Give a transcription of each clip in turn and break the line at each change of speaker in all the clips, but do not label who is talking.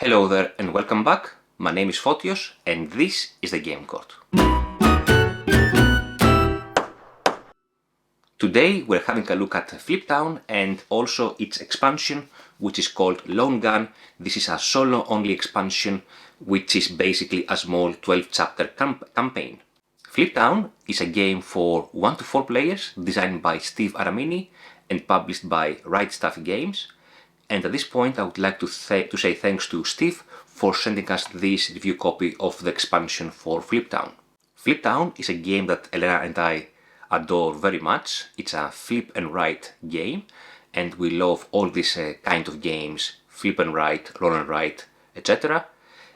Hello there and welcome back. My name is Fotios and this is the Game Court. Today we're having a look at Fliptown and also its expansion, which is called Lone Gun. This is a solo-only expansion, which is basically a small 12-chapter campaign. Fliptown is a game for 1 to 4 players, designed by Steven Aramini and published by Right Stuff Games. And at this point I would like to say thanks to Steve for sending us this review copy of the expansion for Fliptown. Fliptown is a game that Elena and I adore very much. It's a flip and write game and we love all these kind of games, flip and write, roll and write, etc.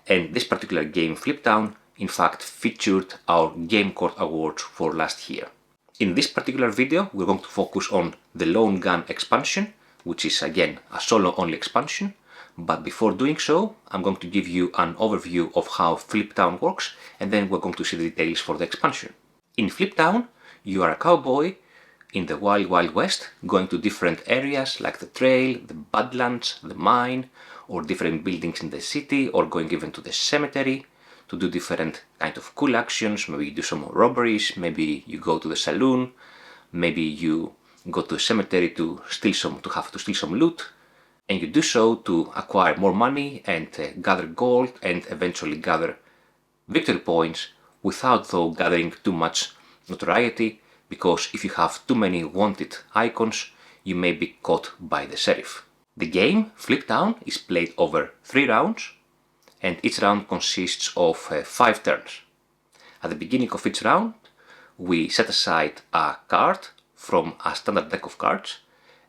And this particular game, Fliptown, in fact featured our Game Court Awards for last year. In this particular video we're going to focus on the Lone Gun expansion, which is again a solo-only expansion, but before doing so I'm going to give you an overview of how Fliptown works and then we're going to see the details for the expansion. In Fliptown you are a cowboy in the Wild Wild West, going to different areas like the trail, the badlands, the mine, or different buildings in the city, or going even to the cemetery to do different kind of cool actions. Maybe you do some robberies, maybe you go to the saloon, maybe you go to the cemetery to steal some loot, and you do so to acquire more money and gather gold and eventually gather victory points without though gathering too much notoriety, because if you have too many wanted icons you may be caught by the sheriff. The game Fliptown is played over 3 rounds and each round consists of 5 turns. At the beginning of each round we set aside a card from a standard deck of cards,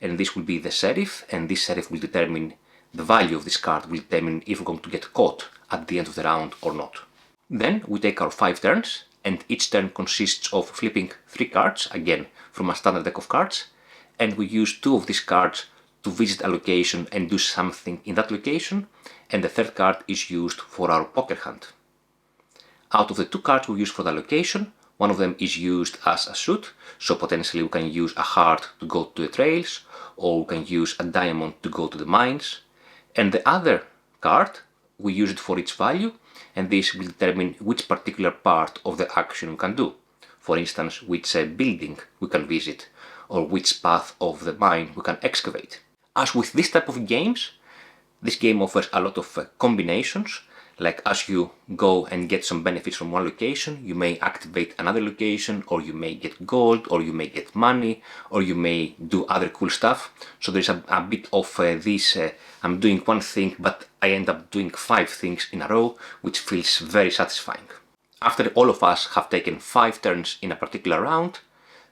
and this will be the sheriff, and this sheriff will determine the value of this card, will determine if we're going to get caught at the end of the round or not. Then we take our 5 turns and each turn consists of flipping 3 cards, again from a standard deck of cards, and we use 2 of these cards to visit a location and do something in that location, and the 3rd card is used for our poker hand. Out of the 2 cards we use for the location, one of them is used as a suit, so potentially we can use a heart to go to the trails, or we can use a diamond to go to the mines, and the other card we use it for its value, and this will determine which particular part of the action we can do. For instance, which building we can visit, or which path of the mine we can excavate. As with this type of games, this game offers a lot of combinations, like as you go and get some benefits from one location, you may activate another location, or you may get gold, or you may get money, or you may do other cool stuff. So there's a bit of this, I'm doing one thing but I end up doing 5 things in a row, which feels very satisfying. After all of us have taken 5 turns in a particular round,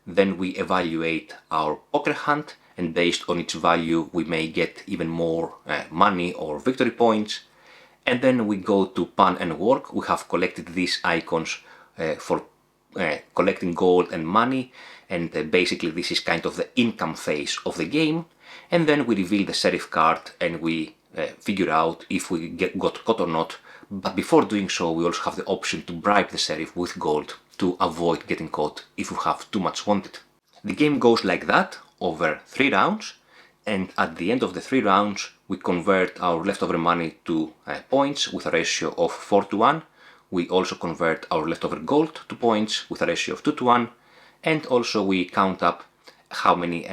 then we evaluate our poker hand, and based on its value we may get even more money or victory points. And then we go to pan and work. We have collected these icons for collecting gold and money, and basically this is kind of the income phase of the game. And then we reveal the sheriff card and we figure out if we got caught or not. But before doing so we also have the option to bribe the sheriff with gold to avoid getting caught if we have too much wanted. The game goes like that over 3 rounds, and at the end of the 3 rounds we convert our leftover money to points with a ratio of 4 to 1. We also convert our leftover gold to points with a ratio of 2 to 1, and also we count up how many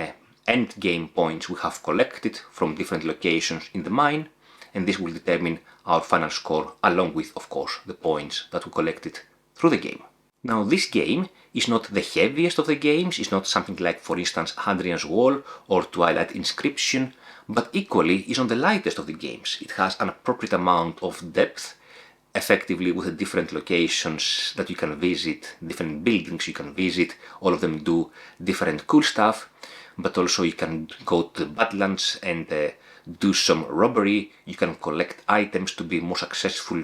end game points we have collected from different locations in the mine, and this will determine our final score, along with of course the points that we collected through the game. Now this game is not the heaviest of the games, it's not something like for instance Hadrian's Wall or Twilight Inscription, but equally is not the lightest of the games. It has an appropriate amount of depth, effectively with the different locations that you can visit, different buildings you can visit, all of them do different cool stuff, but also you can go to the badlands and do some robbery, you can collect items to be more successful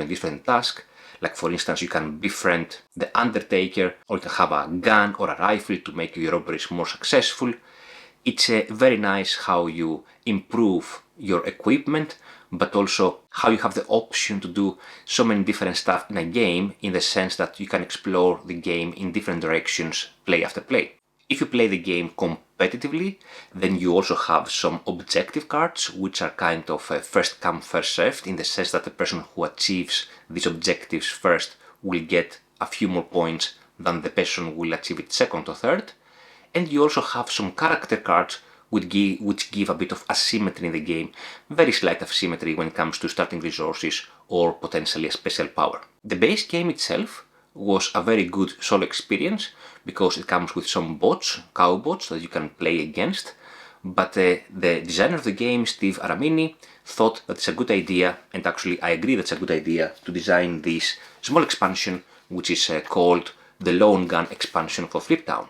in different tasks. Like for instance you can befriend the Undertaker, or you can have a gun or a rifle to make your robberies more successful. It's very nice how you improve your equipment, but also how you have the option to do so many different stuff in a game, in the sense that you can explore the game in different directions play after play. If you play the game competitively, then you also have some objective cards, which are kind of first come, first served, in the sense that the person who achieves these objectives first will get a few more points than the person who will achieve it second or third. And you also have some character cards which give a bit of asymmetry in the game, very slight asymmetry when it comes to starting resources or potentially a special power. The base game itself was a very good solo experience because it comes with some bots, cowbots that you can play against, but the designer of the game, Steve Aramini, thought that it's a good idea, and actually I agree that's a good idea, to design this small expansion which is called the Lone Gun expansion for Fliptown.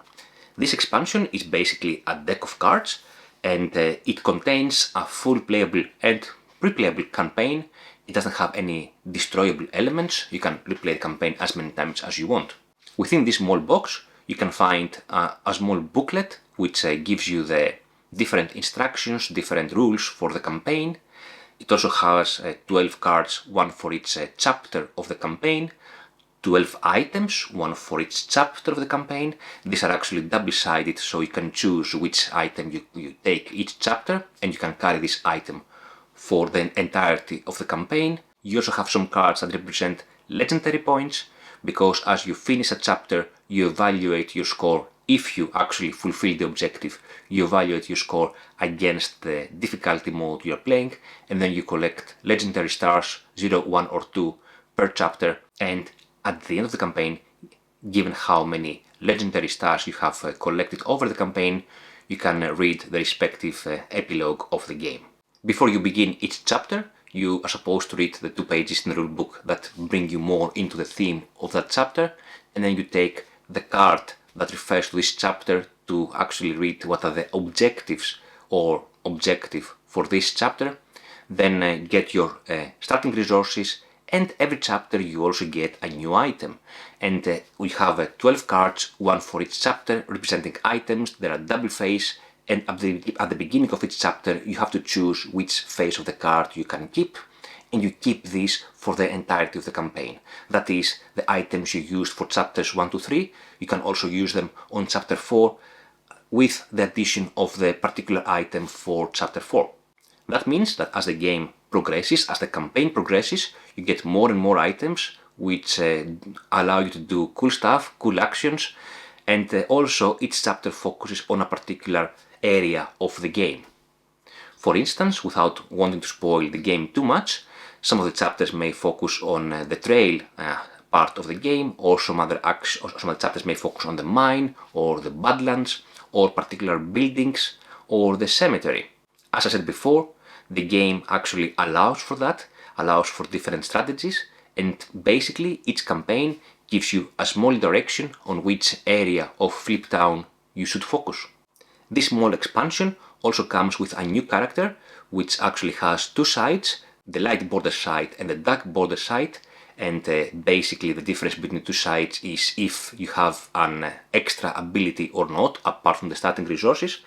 This expansion is basically a deck of cards, and it contains a full playable and replayable campaign. It doesn't have any destroyable elements. You can replay the campaign as many times as you want. Within this small box, you can find a small booklet which gives you the different instructions, different rules for the campaign. It also has 12 cards, one for each chapter of the campaign, 12 items, one for each chapter of the campaign. These are actually double-sided, so you can choose which item you take each chapter, and you can carry this item for the entirety of the campaign. You also have some cards that represent legendary points, because as you finish a chapter, you evaluate your score. If you actually fulfill the objective, you evaluate your score against the difficulty mode you're playing, and then you collect legendary stars, 0, 1 or 2 per chapter, and at the end of the campaign, given how many legendary stars you have collected over the campaign, you can read the respective epilogue of the game. Before you begin each chapter, you are supposed to read the 2 pages in the rulebook that bring you more into the theme of that chapter, and then you take the card that refers to this chapter to actually read what are the objectives or objective for this chapter, then get your starting resources, and every chapter you also get a new item. And we have 12 cards, one for each chapter, representing items. There are double face, and at the beginning of each chapter you have to choose which face of the card you can keep, and you keep these for the entirety of the campaign. That is, the items you used for chapters 1 to 3, you can also use them on chapter 4 with the addition of the particular item for chapter 4. That means that as the game progresses, as the campaign progresses, you get more and more items which allow you to do cool stuff, cool actions, and also each chapter focuses on a particular area of the game. For instance, without wanting to spoil the game too much, some of the chapters may focus on the trail part of the game, or some other chapters may focus on the mine, or the badlands, or particular buildings, or the cemetery. As I said before, the game actually allows for that, allows for different strategies, and basically each campaign gives you a small direction on which area of Fliptown you should focus. This small expansion also comes with a new character, which actually has 2 sides, the light border side and the dark border side, and basically the difference between the 2 sides is if you have an extra ability or not, apart from the starting resources.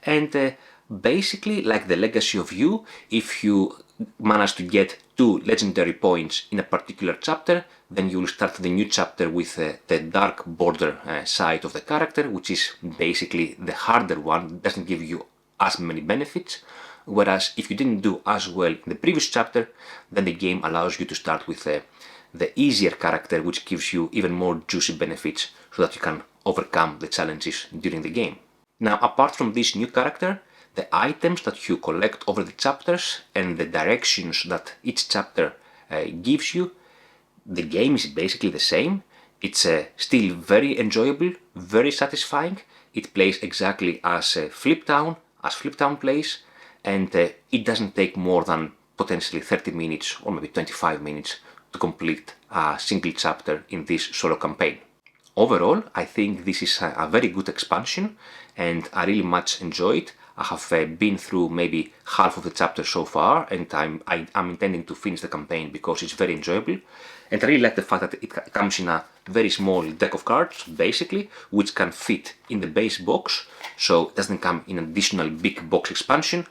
And basically, like the Legacy of You, if you manage to get 2 legendary points in a particular chapter, then you will start the new chapter with the dark border side of the character, which is basically the harder one, doesn't give you as many benefits. Whereas if you didn't do as well in the previous chapter, then the game allows you to start with the easier character, which gives you even more juicy benefits so that you can overcome the challenges during the game. Now, apart from this new character, the items that you collect over the chapters and the directions that each chapter gives you, the game is basically the same. It's still very enjoyable, very satisfying. It plays exactly as Fliptown plays, and it doesn't take more than potentially 30 minutes or maybe 25 minutes to complete a single chapter in this solo campaign. Overall, I think this is a very good expansion, and I really much enjoy it. I have been through maybe half of the chapter so far, and I'm intending to finish the campaign because it's very enjoyable. And I really like the fact that it comes in a very small deck of cards, basically, which can fit in the base box, so it doesn't come in an additional big box expansion.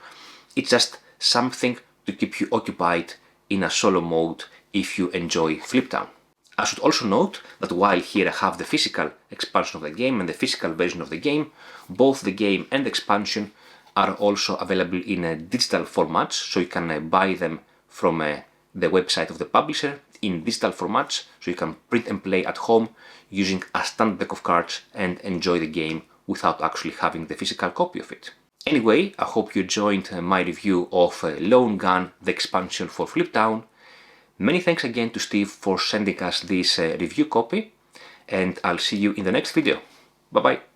It's just something to keep you occupied in a solo mode if you enjoy Fliptown. I should also note that while here I have the physical expansion of the game and the physical version of the game, both the game and the expansion are also available in digital formats, so you can buy them from the website of the publisher in digital formats, so you can print and play at home using a standard deck of cards and enjoy the game without actually having the physical copy of it. Anyway, I hope you enjoyed my review of Lone Gun, the expansion for Fliptown. Many thanks again to Steve for sending us this review copy, and I'll see you in the next video. Bye bye.